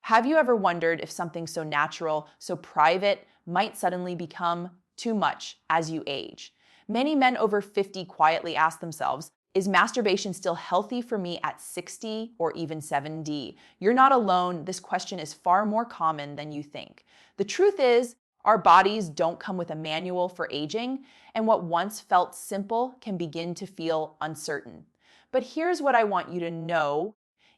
Have you ever wondered if something so natural, so private, might suddenly become too much as you age? Many men over 50 quietly ask themselves, is masturbation still healthy for me at 60 or even 70? You're not alone. This question is far more common than you think. The truth is, our bodies don't come with a manual for aging, and what once felt simple can begin to feel uncertain. But here's what I want you to know.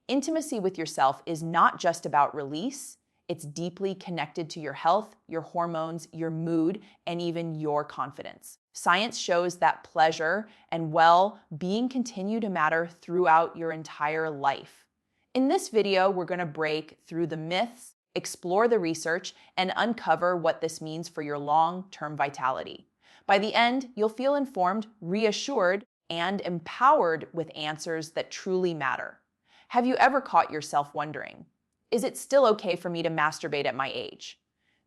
Intimacy with yourself is not just about release. It's deeply connected to your health, your hormones, your mood, and even your confidence. Science shows that pleasure and well-being continue to matter throughout your entire life. In this video, we're going to break through the myths, explore the research, and uncover what this means for your long-term vitality. By the end, you'll feel informed, reassured, and empowered with answers that truly matter. Have you ever caught yourself wondering, is it still okay for me to masturbate at my age?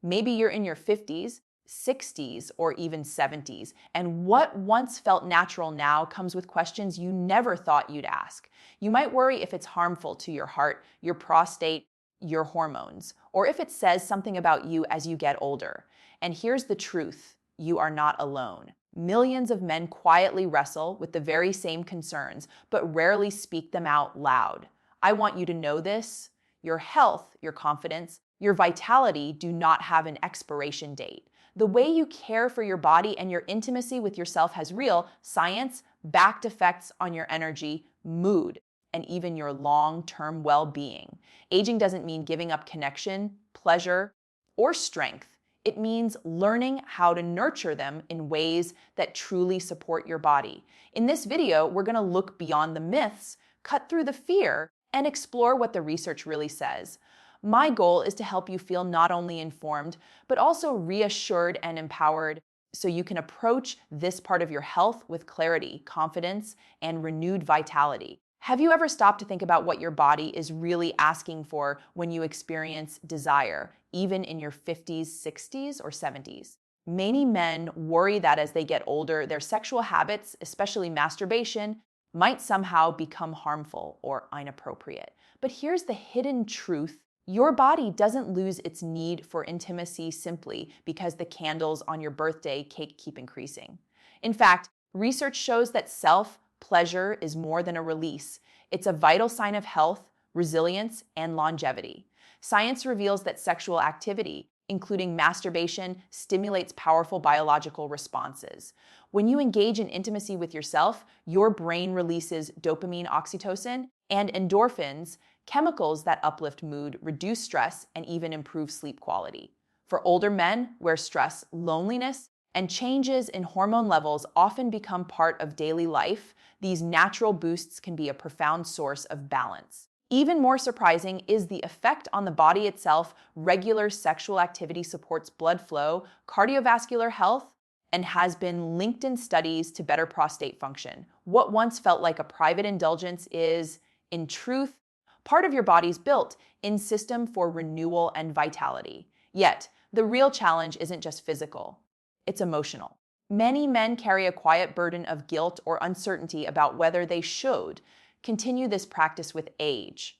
Maybe you're in your 50s, 60s, or even 70s, and what once felt natural now comes with questions you never thought you'd ask. You might worry if it's harmful to your heart, your prostate, your hormones, or if it says something about you as you get older. And here's the truth, you are not alone. Millions of men quietly wrestle with the very same concerns, but rarely speak them out loud. I want you to know this. Your health, your confidence, your vitality do not have an expiration date. The way you care for your body and your intimacy with yourself has real, science-backed effects on your energy, mood, and even your long-term well-being. Aging doesn't mean giving up connection, pleasure, or strength. It means learning how to nurture them in ways that truly support your body. In this video, we're going to look beyond the myths, cut through the fear, and explore what the research really says. My goal is to help you feel not only informed, but also reassured and empowered so you can approach this part of your health with clarity, confidence, and renewed vitality. Have you ever stopped to think about what your body is really asking for when you experience desire, even in your 50s, 60s, or 70s? Many men worry that as they get older, their sexual habits, especially masturbation, might somehow become harmful or inappropriate. But here's the hidden truth. Your body doesn't lose its need for intimacy simply because the candles on your birthday cake keep increasing. In fact, research shows that self-pleasure is more than a release. It's a vital sign of health, resilience, and longevity. Science reveals that sexual activity, including masturbation, stimulates powerful biological responses. When you engage in intimacy with yourself, your brain releases dopamine, oxytocin, and endorphins, chemicals that uplift mood, reduce stress, and even improve sleep quality. For older men, where stress, loneliness, and changes in hormone levels often become part of daily life, these natural boosts can be a profound source of balance. Even more surprising is the effect on the body itself. Regular sexual activity supports blood flow, cardiovascular health, and has been linked in studies to better prostate function. What once felt like a private indulgence is, in truth, part of your body's built-in system for renewal and vitality. Yet, the real challenge isn't just physical, it's emotional. Many men carry a quiet burden of guilt or uncertainty about whether they should continue this practice with age.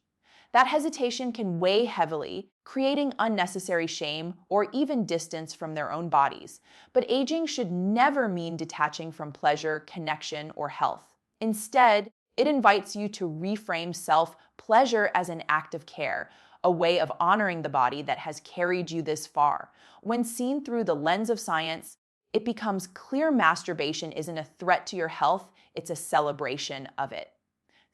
That hesitation can weigh heavily, creating unnecessary shame or even distance from their own bodies. But aging should never mean detaching from pleasure, connection, or health. Instead, it invites you to reframe self-pleasure as an act of care, a way of honoring the body that has carried you this far. When seen through the lens of science, it becomes clear masturbation isn't a threat to your health, it's a celebration of it.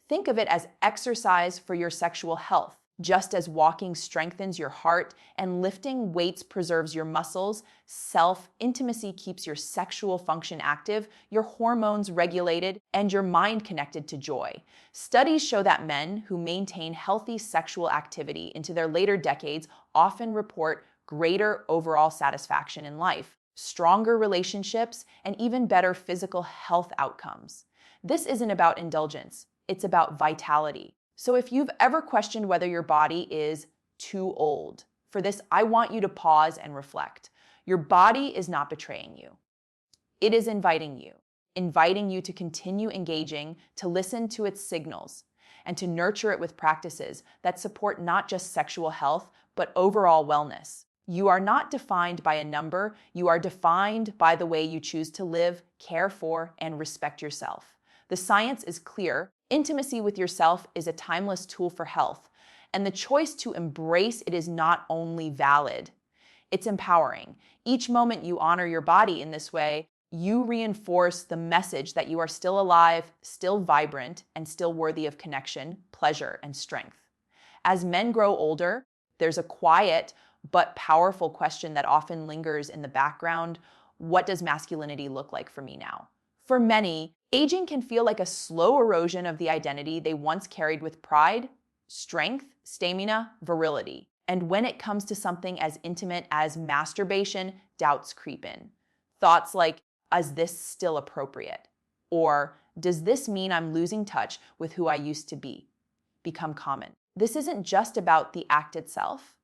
Think of it as exercise for your sexual health. Just as walking strengthens your heart and lifting weights preserves your muscles, self-intimacy keeps your sexual function active, your hormones regulated, and your mind connected to joy. Studies show that men who maintain healthy sexual activity into their later decades often report greater overall satisfaction in life, stronger relationships, and even better physical health outcomes. This isn't about indulgence. It's about vitality. So if you've ever questioned whether your body is too old, for this, I want you to pause and reflect. Your body is not betraying you. It is inviting you to continue engaging, to listen to its signals. and to nurture it with practices that support not just sexual health, but overall wellness. You are not defined by a number, you are defined by the way you choose to live, care for, and respect yourself. The science is clear. Intimacy with yourself is a timeless tool for health, and the choice to embrace it is not only valid, it's empowering. Each moment you honor your body in this way, you reinforce the message that you are still alive, still vibrant, and still worthy of connection, pleasure, and strength. As men grow older, there's a quiet but powerful question that often lingers in the background. What does masculinity look like for me now? For many, aging can feel like a slow erosion of the identity they once carried with pride, strength, stamina, virility. And when it comes to something as intimate as masturbation, doubts creep in. Thoughts like, is this still appropriate? Or, does this mean I'm losing touch with who I used to be? Become common. This isn't just about the act itself.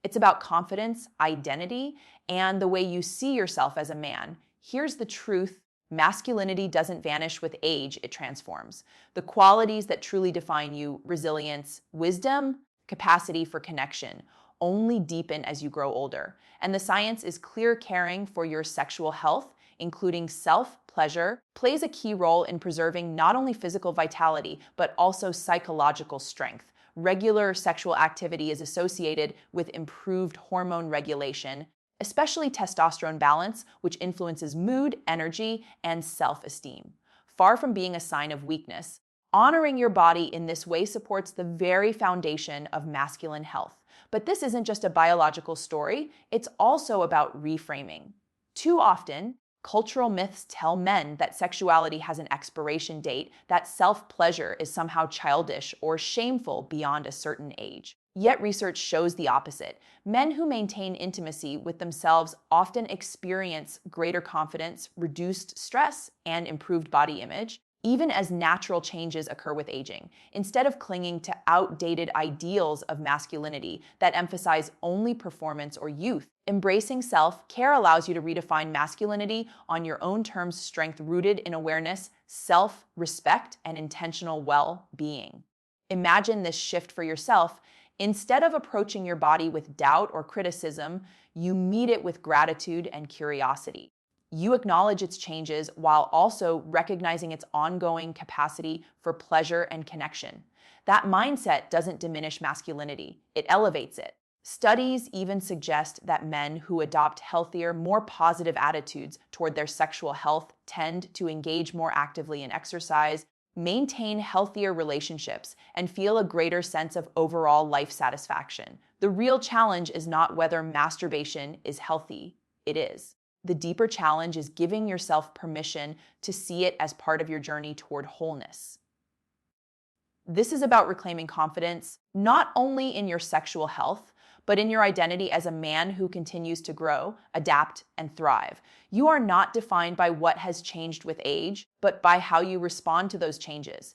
It's about confidence, identity, and the way you see yourself as a man. Here's the truth. Masculinity doesn't vanish with age, it transforms. The qualities that truly define you, resilience, wisdom, capacity for connection, only deepen as you grow older. And the science is clear. Caring for your sexual health, including self-pleasure, plays a key role in preserving not only physical vitality, but also psychological strength. Regular sexual activity is associated with improved hormone regulation, especially testosterone balance, which influences mood, energy, and self-esteem. Far from being a sign of weakness, honoring your body in this way supports the very foundation of masculine health. But this isn't just a biological story, it's also about reframing. Too often, cultural myths tell men that sexuality has an expiration date, that self-pleasure is somehow childish or shameful beyond a certain age. Yet research shows the opposite. Men who maintain intimacy with themselves often experience greater confidence, reduced stress, and improved body image, even as natural changes occur with aging. Instead of clinging to outdated ideals of masculinity that emphasize only performance or youth, embracing self-care allows you to redefine masculinity on your own terms, strength rooted in awareness, self-respect, and intentional well-being. Imagine this shift for yourself. Instead of approaching your body with doubt or criticism, you meet it with gratitude and curiosity. You acknowledge its changes while also recognizing its ongoing capacity for pleasure and connection. That mindset doesn't diminish masculinity, it elevates it. Studies even suggest that men who adopt healthier, more positive attitudes toward their sexual health tend to engage more actively in exercise, maintain healthier relationships, and feel a greater sense of overall life satisfaction. The real challenge is not whether masturbation is healthy, it is. The deeper challenge is giving yourself permission to see it as part of your journey toward wholeness. This is about reclaiming confidence, not only in your sexual health, but in your identity as a man who continues to grow, adapt, and thrive. You are not defined by what has changed with age, but by how you respond to those changes.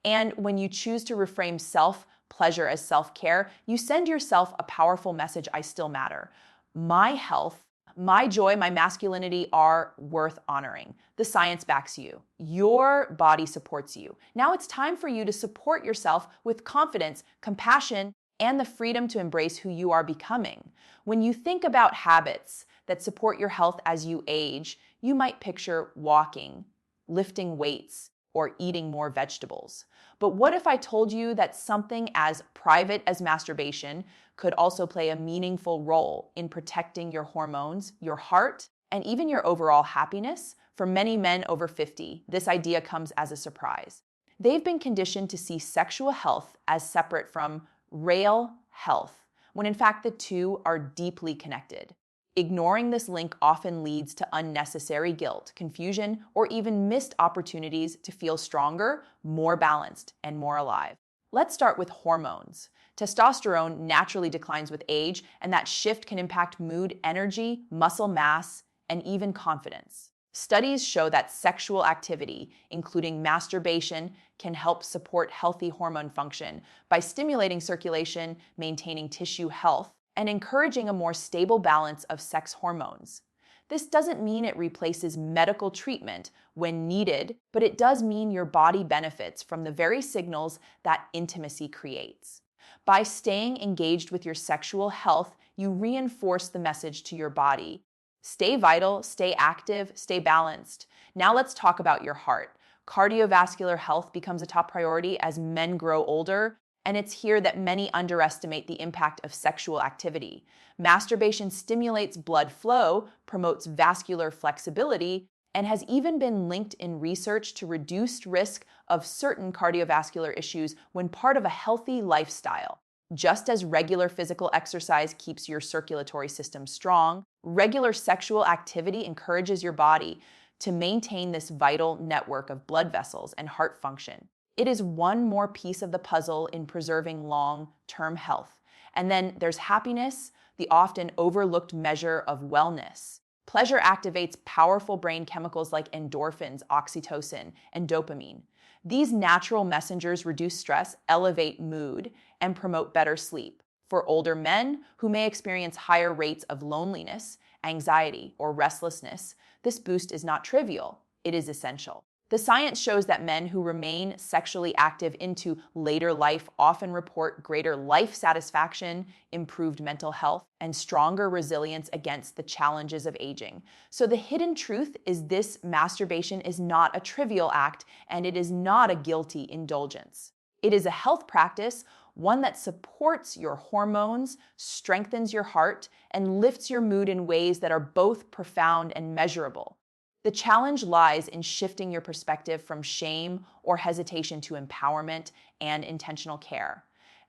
And when you choose to reframe self-pleasure as self-care, you send yourself a powerful message: I still matter. My health, my joy, my masculinity are worth honoring. The science backs you. Your body supports you. Now it's time for you to support yourself with confidence, compassion, and the freedom to embrace who you are becoming. When you think about habits that support your health as you age, you might picture walking, lifting weights, or eating more vegetables. But what if I told you that something as private as masturbation could also play a meaningful role in protecting your hormones, your heart, and even your overall happiness? For many men over 50, this idea comes as a surprise. They've been conditioned to see sexual health as separate from real health, when in fact the two are deeply connected. Ignoring this link often leads to unnecessary guilt, confusion, or even missed opportunities to feel stronger, more balanced, and more alive. Let's start with hormones. Testosterone naturally declines with age, and that shift can impact mood, energy, muscle mass, and even confidence. Studies show that sexual activity, including masturbation, can help support healthy hormone function by stimulating circulation, maintaining tissue health, and encouraging a more stable balance of sex hormones. This doesn't mean it replaces medical treatment when needed, but it does mean your body benefits from the very signals that intimacy creates. By staying engaged with your sexual health, you reinforce the message to your body. Stay vital, stay active, stay balanced. Now let's talk about your heart. Cardiovascular health becomes a top priority as men grow older, and it's here that many underestimate the impact of sexual activity. Masturbation stimulates blood flow, promotes vascular flexibility, and has even been linked in research to reduced risk of certain cardiovascular issues when part of a healthy lifestyle. Just as regular physical exercise keeps your circulatory system strong, regular sexual activity encourages your body to maintain this vital network of blood vessels and heart function. It is one more piece of the puzzle in preserving long-term health. And then there's happiness, the often overlooked measure of wellness. Pleasure activates powerful brain chemicals like endorphins, oxytocin, and dopamine. These natural messengers reduce stress, elevate mood, and promote better sleep. For older men who may experience higher rates of loneliness, anxiety, or restlessness, this boost is not trivial, it is essential. The science shows that men who remain sexually active into later life often report greater life satisfaction, improved mental health, and stronger resilience against the challenges of aging. So the hidden truth is this: masturbation is not a trivial act, and it is not a guilty indulgence. It is a health practice, one that supports your hormones, strengthens your heart, and lifts your mood in ways that are both profound and measurable. The challenge lies in shifting your perspective from shame or hesitation to empowerment and intentional care.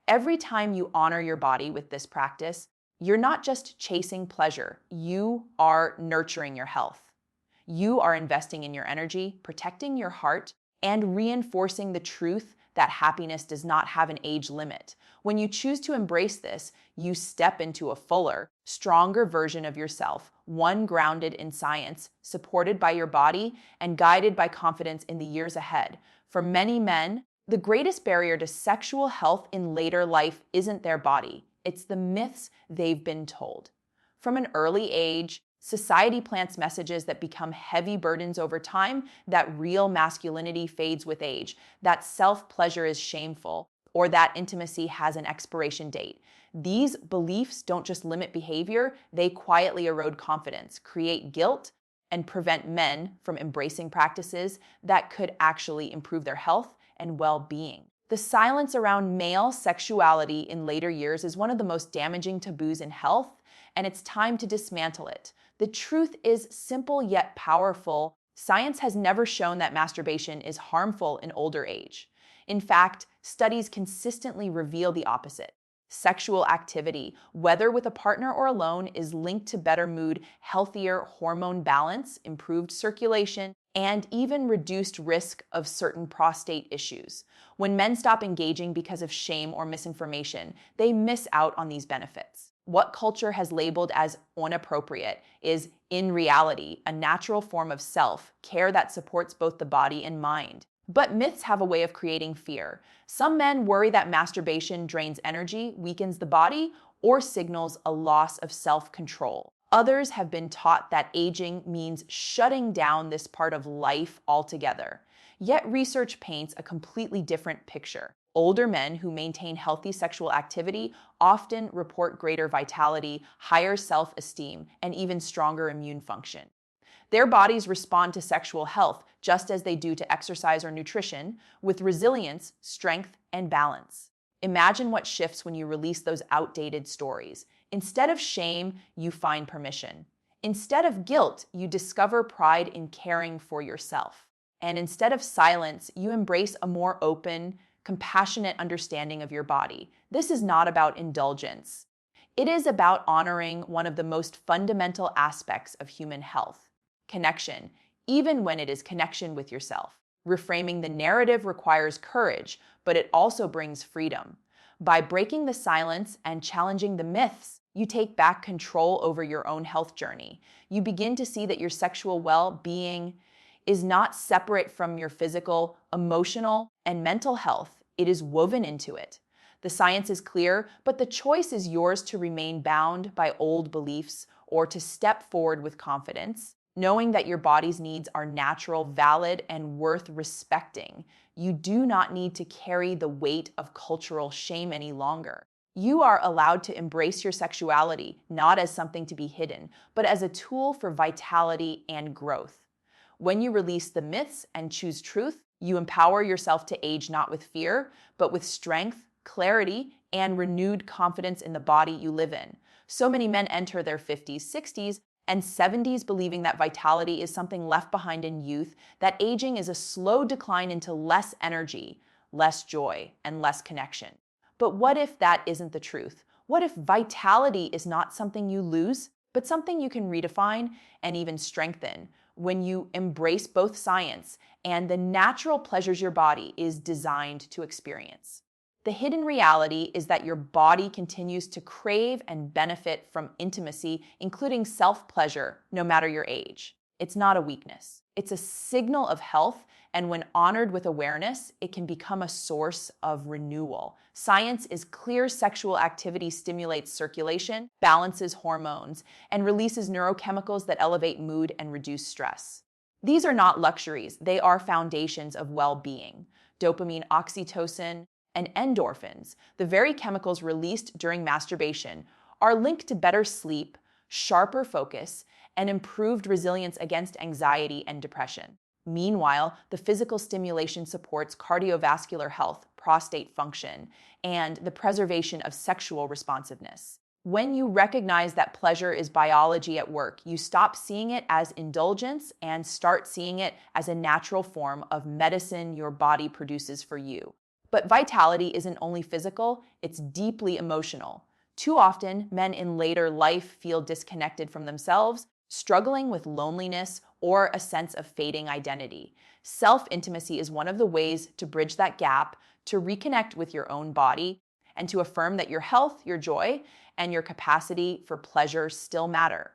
Every time you honor your body with this practice, you're not just chasing pleasure, you are nurturing your health. You are investing in your energy, protecting your heart, and reinforcing the truth that happiness does not have an age limit. When you choose to embrace this, you step into a fuller, stronger version of yourself, one grounded in science, supported by your body, and guided by confidence in the years ahead. For many men, the greatest barrier to sexual health in later life isn't their body, it's the myths they've been told. From an early age, society plants messages that become heavy burdens over time, that real masculinity fades with age, that self-pleasure is shameful, or that intimacy has an expiration date. These beliefs don't just limit behavior, they quietly erode confidence, create guilt, and prevent men from embracing practices that could actually improve their health and well-being. The silence around male sexuality in later years is one of the most damaging taboos in health, and it's time to dismantle it. The truth is simple yet powerful. Science has never shown that masturbation is harmful in older age. In fact, studies consistently reveal the opposite. Sexual activity, whether with a partner or alone, is linked to better mood, healthier hormone balance, improved circulation, and even reduced risk of certain prostate issues. When men stop engaging because of shame or misinformation, they miss out on these benefits. What culture has labeled as inappropriate is, in reality, a natural form of self-care that supports both the body and mind. But myths have a way of creating fear. Some men worry that masturbation drains energy, weakens the body, or signals a loss of self-control. Others have been taught that aging means shutting down this part of life altogether. Yet research paints a completely different picture. Older men who maintain healthy sexual activity often report greater vitality, higher self-esteem, and even stronger immune function. Their bodies respond to sexual health just as they do to exercise or nutrition, with resilience, strength, and balance. Imagine what shifts when you release those outdated stories. Instead of shame, you find permission. Instead of guilt, you discover pride in caring for yourself. And instead of silence, you embrace a more open, compassionate understanding of your body. This is not about indulgence. It is about honoring one of the most fundamental aspects of human health: connection, even when it is connection with yourself. Reframing the narrative requires courage, but it also brings freedom. By breaking the silence and challenging the myths, you take back control over your own health journey. You begin to see that your sexual well-being is not separate from your physical, emotional, and mental health. It is woven into it. The science is clear, but the choice is yours to remain bound by old beliefs or to step forward with confidence, knowing that your body's needs are natural, valid, and worth respecting. You do not need to carry the weight of cultural shame any longer. You are allowed to embrace your sexuality, not as something to be hidden, but as a tool for vitality and growth. When you release the myths and choose truth, you empower yourself to age not with fear, but with strength, clarity, and renewed confidence in the body you live in. So many men enter their 50s, 60s, and 70s believing that vitality is something left behind in youth, that aging is a slow decline into less energy, less joy, and less connection. But what if that isn't the truth? What if vitality is not something you lose, but something you can redefine and even strengthen when you embrace both science and the natural pleasures your body is designed to experience? The hidden reality is that your body continues to crave and benefit from intimacy, including self-pleasure, no matter your age. It's not a weakness. It's a signal of health, and when honored with awareness, it can become a source of renewal. Science is clear: sexual activity stimulates circulation, balances hormones, and releases neurochemicals that elevate mood and reduce stress. These are not luxuries. They are foundations of well-being. Dopamine, oxytocin, and endorphins, the very chemicals released during masturbation, are linked to better sleep, sharper focus, and improved resilience against anxiety and depression. Meanwhile, the physical stimulation supports cardiovascular health, prostate function, and the preservation of sexual responsiveness. When you recognize that pleasure is biology at work, you stop seeing it as indulgence and start seeing it as a natural form of medicine your body produces for you. But vitality isn't only physical, it's deeply emotional. Too often, men in later life feel disconnected from themselves, struggling with loneliness or a sense of fading identity. Self-intimacy is one of the ways to bridge that gap, to reconnect with your own body, and to affirm that your health, your joy, and your capacity for pleasure still matter.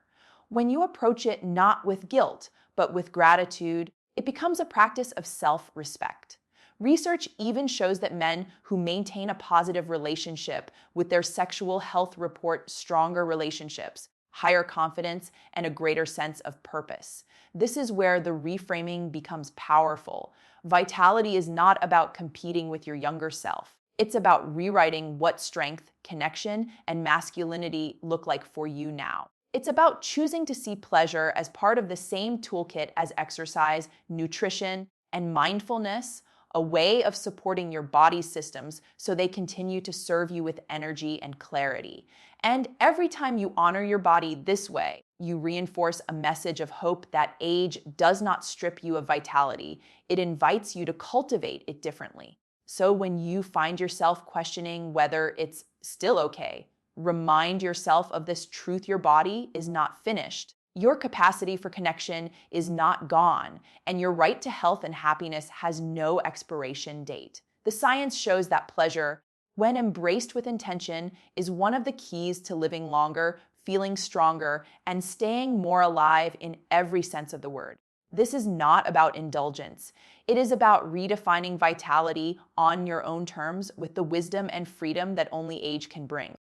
When you approach it not with guilt, but with gratitude, it becomes a practice of self-respect. Research even shows that men who maintain a positive relationship with their sexual health report stronger relationships, higher confidence, and a greater sense of purpose. This is where the reframing becomes powerful. Vitality is not about competing with your younger self. It's about rewriting what strength, connection, and masculinity look like for you now. It's about choosing to see pleasure as part of the same toolkit as exercise, nutrition, and mindfulness, a way of supporting your body's systems so they continue to serve you with energy and clarity. And every time you honor your body this way, you reinforce a message of hope that age does not strip you of vitality. It invites you to cultivate it differently. So when you find yourself questioning whether it's still okay, remind yourself of this truth: your body is not finished. Your capacity for connection is not gone, and your right to health and happiness has no expiration date. The science shows that pleasure, when embraced with intention, is one of the keys to living longer, feeling stronger, and staying more alive in every sense of the word. This is not about indulgence. It is about redefining vitality on your own terms with the wisdom and freedom that only age can bring.